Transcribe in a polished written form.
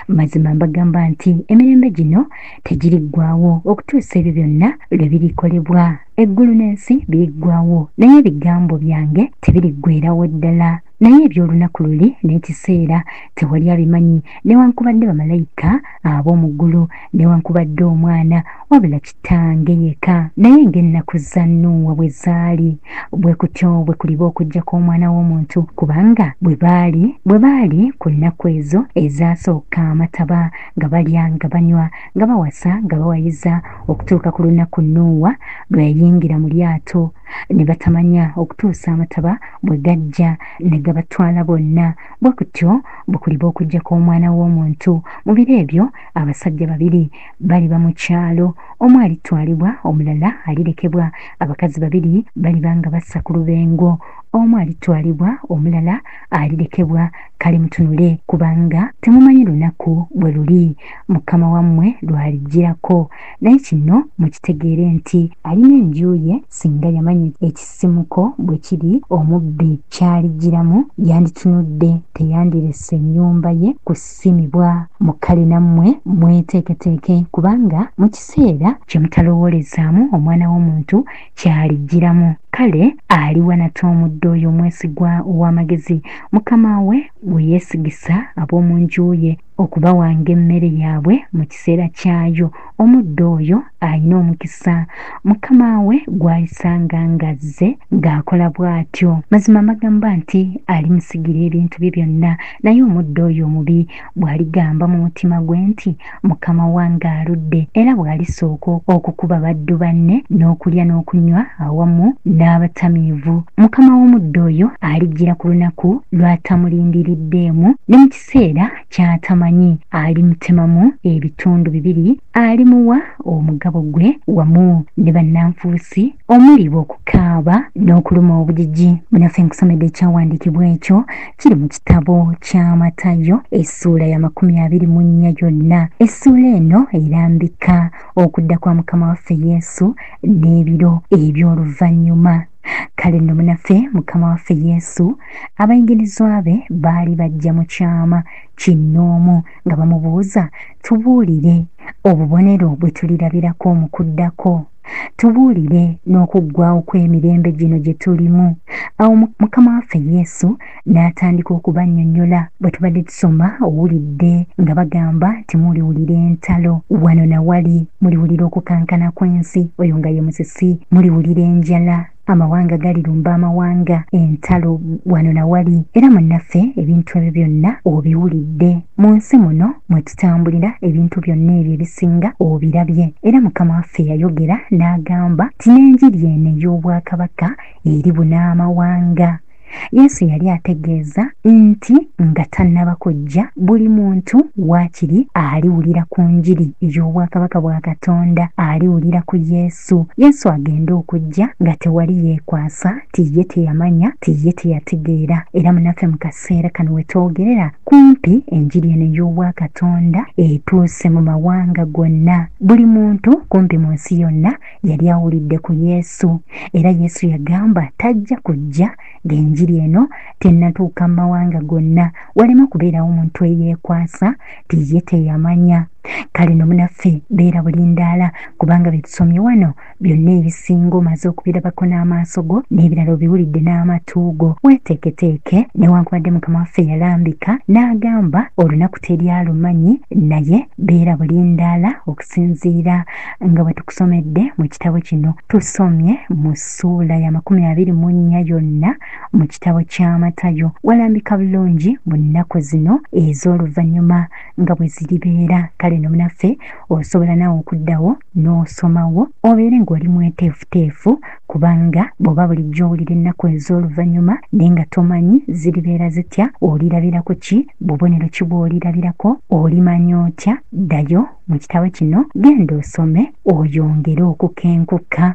Mazima mbagamba nti emirembe gino tegiriggwawo okutuusa ebyo byonna lwe birikolebwa. Eggulu n'ensi biriggwawo naye ebigambo byange tebiriggweerawo ddala. Naye eby'olunaku luli n'ekiseera tewali abimanyi, newankubadde bamalayika ab'omu ggulu, newankubadde omwana, wabula Kitange yekka. Naye ng'ennaku za Nuuwa bwe zaali, bwe kutyo bwe kuliba okujja kw'Omwana w'Omuntu, kubanga bwe baali ku nnaku ezo ezaasooka amataba nga balya nga banywa nga bawasa nga bawayiza, okutuuka ku lunaku Nuuwa lwe yayingira mu lyato ne batamanya okutuusa amataba bwe gajja ne gabatwala bonna. Bwe kutyo bwe kuliba okujja kw'Omwana w'Omuntu. Mu biro ebyo abasajja babiri baliba mu kyalo, omu alitwalibwa omulala alirekebwa. Abakazi babiri baliba nga bassa ku lubengo, omu alitwalibwa omulala alirekebwa. Kale mutunule, kubanga temumanyi lunaku bwe luli Mukama wammwe lwalijjirako. Naye kino mukitegeere nti alina enju ye singa yamanya ekisimuko bwe kiri, omubbi kyalijjiramu yanditunudde, teyandirese ennyumba ye kusimibwa. Mukale nammwe mweteeketeeke, kubanga mu kiseera kye mutalowoolezaamu Omwana w'Omuntu kyalijjiramu. Kale aliwa nate omuddu oyo omwesigwa ow'amagezi, mukama we bwe yeesigisa ab'omu nju ye okubawanga emmere yaabwe mu kiseera kyayo. Omuddu oyo alina omukisa, mukama we gw'alisanga ng'azze ng'akola bw'atyo. Mazima mbagamba nti alimusigira ebintu bye byonna. Naye omuddu oyo omubi bw'aligamba mu mutima gwe nti mukama wange aludde, era bw'alisooka okukuba baddu banne n'okulya n'okunywa awamu n'abatamiivu, mukama w'omuddu oyo alijjira ku lunaku lw'atamulindiriddeemu ne mu kiseera ky'atamanyi. Alimutemamu ebitundu bibiri, alimuwa omugabo gwe wamu ne bannanfuusi, omuliba okukaaba n'okuluma obujiji. Munaffe nkusomedde ekyawandiikibwa ekyo, kiri mu kitabo kya Matayo essuula ya 24 yonna. Essuula eno erambika okudda kwa Mukama waffe Yesu n'ebiro eby'oluvannyuma. Kale nno munaffe Mukama waffe Yesu, abayigirizwa be baali bajja mu kyama kinnoomu nga bamubuuza, tubuulire obubonero bwe tulirabirako mu kuddako, tubuulire n'okuggwaawo kw'emirembe gino gye tulimu. Awo Mukama waffe Yesu n'atandika okubannyonnyola. Bwe tubadde tusoma owulidde nga bagamba timuliwulira entalo wano na wali, muliwulira okukankana kw'ensi, oyo nga ye musisi, muliwulira enjala, amawanga galirumba amawanga, entalo wano na wali. Era munnaffe ebintu ebyo byonna obiwulidde. Mu nsi muno mwe tutambulira ebintu byonna ebyo ebisinga obirabye. Era Mukama waffe yayogera n'agamba ti n'enjiri eno ey'obwakabaka eribuna amawanga. Yesu yali ategeeza nti nga tannaba kujja, buli muntu waakiri aliwulira ku njiri ey'obwakabaka bwa Katonda, aliwulira ku Yesu. Yesu agenda okujja nga tewali yeekwasa, tiye teyamanya, tiye teyategeera. Era munaffe mu kaseera kano we twogerera, kumpi enjiri eno ey'obwakatonda etuuse mu mawanga gonna. Buli muntu kumpi mu nsi yonna yali awulidde ku Yesu. Era Yesu yagamba tajja kujja ng'enjiri eno tennatuuka mu mawanga gonna, walema kubeerawo omuntu eyeekwasa tiye teyamanya. Kale no munaffe beera bulindaala, kubanga betusomye wano byonna ebisinga omaze okubirabako n'amaaso go n'ebirala obiwulidde n'amatu go. Weeteeketeeke, newankubadde Mukama waffe yalambika n'agamba olunaku teri alumanyi, naye beera bulindaala okusinziira nga bwe tukusomedde mu kitabo kino. Tusomye mu ssuula ya 24 yonna mu kitabo kya Matayo. Walambika bulungi mu nnaku zino ez'oluvannyuma nga bwe ziribeera. Kale no munaffe osobola nawe okuddawo n'osomawo obeere ng'oli mweteefuteefu, kubanga bw'oba bulijjo owulira ennaku ez'oluvannyuma naye nga tomanyi ziribeera zitya, olirabira ku ki, bubonero ki bw'olirabirako, olimanya otya? Ddayo mu kitabo kino, genda osome oyongere okukenkuka.